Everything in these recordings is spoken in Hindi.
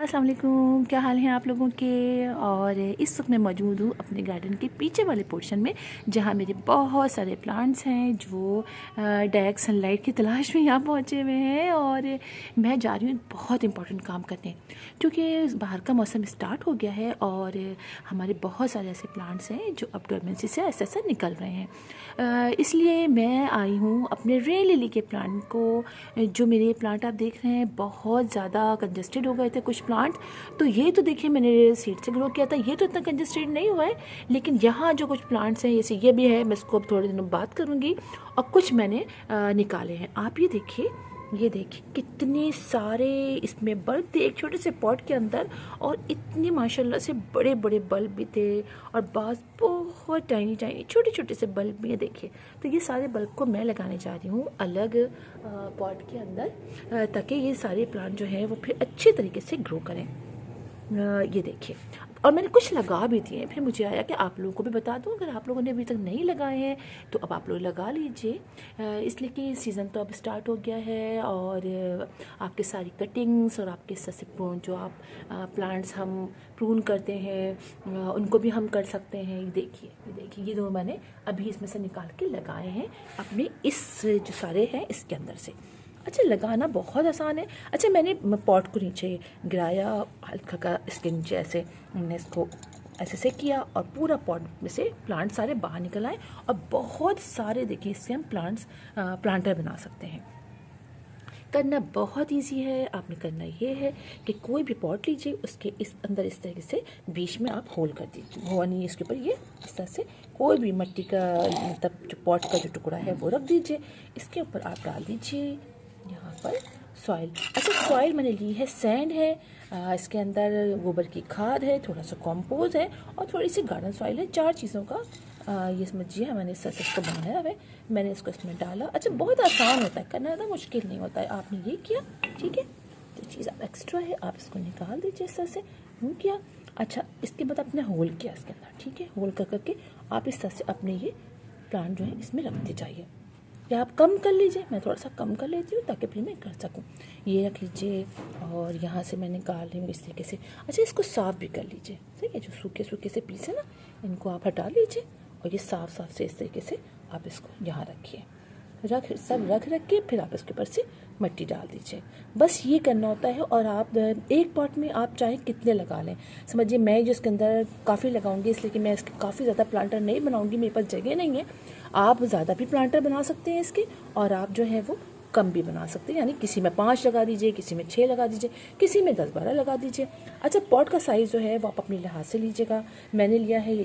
अस्सलाम वालेकुम, क्या हाल है आप लोगों के। और इस वक्त मैं मौजूद हूँ अपने गार्डन के पीछे वाले पोर्शन में, जहाँ मेरे बहुत सारे प्लांट्स हैं जो डायरेक्ट सनलाइट की तलाश में यहाँ पहुँचे हुए हैं। और मैं जा रही हूँ बहुत इंपॉर्टेंट काम करने, क्योंकि बाहर का मौसम स्टार्ट हो गया है और हमारे बहुत सारे ऐसे प्लांट्स हैं जो अब डोरमेंसी से ऐसे ऐसे निकल रहे हैं। इसलिए मैं आई हूँ अपने रेन लिली के प्लांट को, जो मेरे प्लांट आप देख रहे हैं बहुत ज़्यादा कंजस्टेड हो गए थे कुछ प्लांट। तो ये तो देखिए मैंने सीड से ग्रो किया था, ये तो इतना कंजस्टेड नहीं हुआ है। लेकिन यहाँ जो कुछ प्लांट्स हैं, जैसे ये भी है, मैं इसको अब थोड़े दिनों बाद करूँगी। और कुछ मैंने निकाले हैं, आप ये देखिए, ये देखिए कितने सारे इसमें बल्ब थे एक छोटे से पॉट के अंदर। और इतने माशाल्लाह से बड़े बड़े बल्ब भी थे और बाज़ बहुत टाइनी टाइनी छोटे छोटे से बल्ब भी है, देखिए। तो ये सारे बल्ब को मैं लगाने जा रही हूँ अलग पॉट के अंदर, ताकि ये सारे प्लांट जो है वो फिर अच्छे तरीके से ग्रो करें। ये देखिए, और मैंने कुछ लगा भी दिए। फिर मुझे आया कि आप लोगों को भी बता दूं, अगर आप लोगों ने अभी तक नहीं लगाए हैं तो अब आप लोग लगा लीजिए, इसलिए कि सीज़न तो अब स्टार्ट हो गया है। और आपके सारी कटिंग्स और आपके ससे प्रून जो आप प्लांट्स हम प्रून करते हैं उनको भी हम कर सकते हैं। ये देखिए, ये देखिए, ये दो मैंने अभी इसमें से निकाल के लगाए हैं अपने इस जो सारे हैं इसके अंदर से। अच्छा, लगाना बहुत आसान है। अच्छा, मैंने पॉट को नीचे गिराया हल्का का, इसके नीचे ऐसे हमने इसको ऐसे से किया और पूरा पॉट में से प्लांट सारे बाहर निकल आए। और बहुत सारे देखिए इससे हम प्लांटर बना सकते हैं। करना बहुत इजी है। आपने करना ये है कि कोई भी पॉट लीजिए, उसके इस अंदर इस तरीके से बीच में आप होल कर दीजिए, वो नहीं इसके ऊपर ये इस तरह से कोई भी मिट्टी का मतलब जो पॉट का जो टुकड़ा है वो रख दीजिए। इसके ऊपर आप डाल दीजिए यहाँ पर सॉइल। अच्छा, सॉइल मैंने ली है, सैंड है, इसके अंदर गोबर की खाद है, थोड़ा सा कंपोज है और थोड़ी सी गार्डन सॉइल है। चार चीज़ों का ये समझिए मैंने इस को बनाया है, मैंने इसको इसमें डाला। अच्छा, बहुत आसान होता है करना, ज़्यादा मुश्किल नहीं होता है। आपने ये किया, ठीक है, जो चीज़ आप एक्स्ट्रा है आप इसको निकाल दीजिए इस तरह से, किया। अच्छा, इसके बाद आपने होल किया इसके अंदर, ठीक है, होल कर करके आप इस तरह से अपने ये प्लांट जो है इसमें रखते जाइए, या आप कम कर लीजिए। मैं थोड़ा सा कम कर लेती हूँ ताकि फिर मैं कर सकूँ। ये रख लीजिए और यहाँ से मैं निकाल रही हूँ इस तरीके से। अच्छा, इसको साफ़ भी कर लीजिए, सही है, जो सूखे सूखे से पीस है ना, इनको आप हटा लीजिए और ये साफ़ साफ़ से इस तरीके से आप इसको यहाँ रखिए। सब रख के फिर आप इसके ऊपर से मिट्टी डाल दीजिए। बस ये करना होता है। और आप एक पॉट में आप चाहे कितने लगा लें, समझिए मैं जो इसके अंदर काफ़ी लगाऊंगी, इसलिए कि मैं इसके काफ़ी ज़्यादा प्लांटर नहीं बनाऊंगी, मेरे पास जगह नहीं है। आप ज़्यादा भी प्लांटर बना सकते हैं इसके, और आप जो है वो कम भी बना सकते हैं, यानी किसी में 5 लगा दीजिए, किसी में 6 लगा दीजिए, किसी में 10-12 लगा दीजिए। अच्छा, पॉट का साइज़ जो है वो आप अपने लिहाज से लीजिएगा। मैंने लिया है ये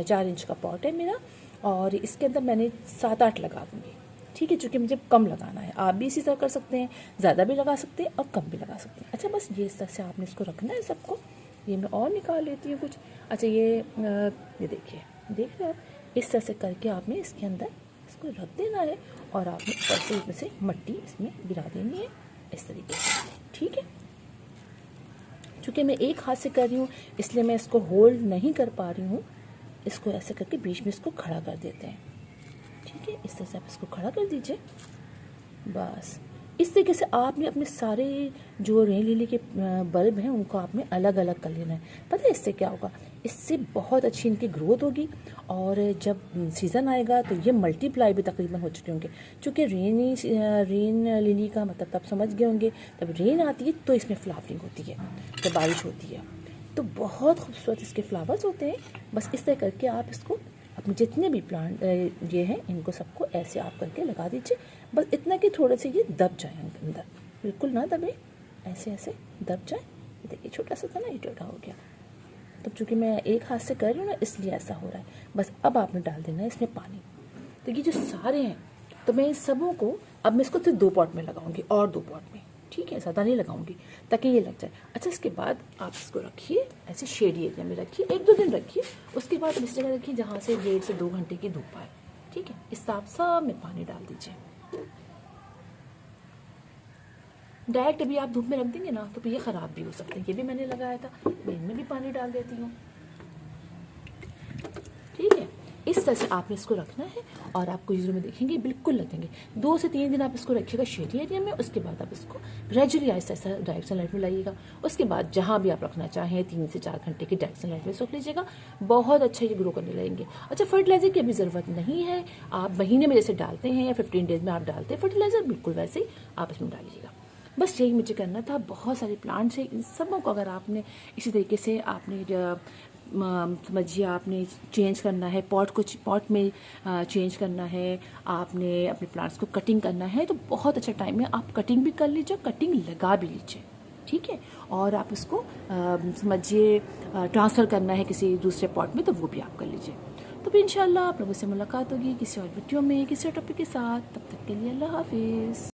4 इंच का पॉट है मेरा, और इसके अंदर मैंने 7-8 लगा दूँगी, ठीक है, चूँकि मुझे कम लगाना है। आप भी इसी तरह कर सकते हैं, ज़्यादा भी लगा सकते हैं और कम भी लगा सकते हैं। अच्छा, बस ये इस तरह से आपने इसको रखना है सबको। ये मैं और निकाल लेती हूँ कुछ। अच्छा, ये देखिए, देख रहे हैं आप, इस तरह से करके आपने इसके अंदर इसको रख देना है और आपने ऊपर से इसमें से मिट्टी इसमें गिरा देनी है इस तरीके से, ठीक है। चूँकि मैं एक हाथ से कर रही हूँ इसलिए मैं इसको होल्ड नहीं कर पा रही हूँ। इसको ऐसे करके बीच में इसको खड़ा कर देते हैं, ठीक है, इस तरह से आप इसको खड़ा कर दीजिए। बस इस तरीके से आपने अपने सारे जो रेन लिली के बल्ब हैं उनको आपने अलग अलग कर लेना है। पता है इससे क्या होगा, इससे बहुत अच्छी इनकी ग्रोथ होगी। और जब सीज़न आएगा तो ये मल्टीप्लाई भी तकरीबन हो चुके होंगे, क्योंकि रेन लिली का मतलब तब समझ गए होंगे, जब रेन आती है तो इसमें फ्लावरिंग होती है, जब बारिश होती है तो बहुत खूबसूरत इसके फ्लावर्स होते हैं। बस इस तरह करके आप इसको अपने जितने भी प्लांट ये हैं इनको सबको ऐसे आप करके लगा दीजिए। बस इतना कि थोड़े से ये दब जाए अंदर, बिल्कुल ना दबे, ऐसे ऐसे दब जाए। देखिए छोटा सा था ना, ये टेढ़ा हो गया। तो चूँकि मैं एक हाथ से कर रही हूँ ना इसलिए ऐसा हो रहा है। बस अब आपने डाल देना है इसमें पानी। तो ये जो सारे हैं, तो मैं इन सबों को अब मैं इसको सिर्फ 2 पॉट में लगाऊंगी और 2 पॉट में, ठीक है, ज़्यादा नहीं लगाऊंगी ताकि ये लग जाए। अच्छा, इसके बाद आप इसको रखिए ऐसे शेडी एरिया में रखिए, 1-2 दिन रखिए। उसके बाद इस जगह रखिए जहाँ से 1.5 से 2 घंटे की धूप आए, ठीक है। इस हिसाब सब में पानी डाल दीजिए। डायरेक्ट अभी आप धूप में रख देंगे ना तो फिर ये ख़राब भी हो सकते हैं। ये भी मैंने लगाया था, मैं इनमें भी पानी डाल देती हूँ, ठीक है। इस तरह से आपने इसको रखना है और आपको यूज़ में देखेंगे बिल्कुल लगेंगे। 2 से 3 दिन आप इसको रखिएगा शेडी एरिया में, उसके बाद आप इसको gradually Aahista Aahista direct sunlight में लाइएगा। उसके बाद जहाँ भी आप रखना चाहें 3 से 4 घंटे की डायरेक्ट सनलाइट में रख लीजिएगा, बहुत अच्छा ये ग्रो करने लगेंगे। अच्छा, फर्टिलाइजर की अभी ज़रूरत नहीं है, आप महीने में जैसे डालते हैं या 15 डेज में आप डालते हैं फर्टिलाइज़र, बिल्कुल वैसे ही आप इसमें डालिएगा। बस यही मुझे करना था। बहुत सारे प्लांट्स हैं, इन सबों को अगर आपने इसी तरीके से आपने समझिए आपने चेंज करना है, पॉट में चेंज करना है, आपने अपने प्लांट्स को कटिंग करना है, तो बहुत अच्छा टाइम है। आप कटिंग भी कर लीजिए, कटिंग लगा भी लीजिए, ठीक है। और आप इसको समझिए ट्रांसफ़र करना है किसी दूसरे पॉट में, तो वो भी आप कर लीजिए। तो फिर इंशाल्लाह आप लोगों से मुलाकात होगी किसी और वीडियो में किसी और टॉपिक के साथ। तब तक के लिए अल्लाह हाफिज़।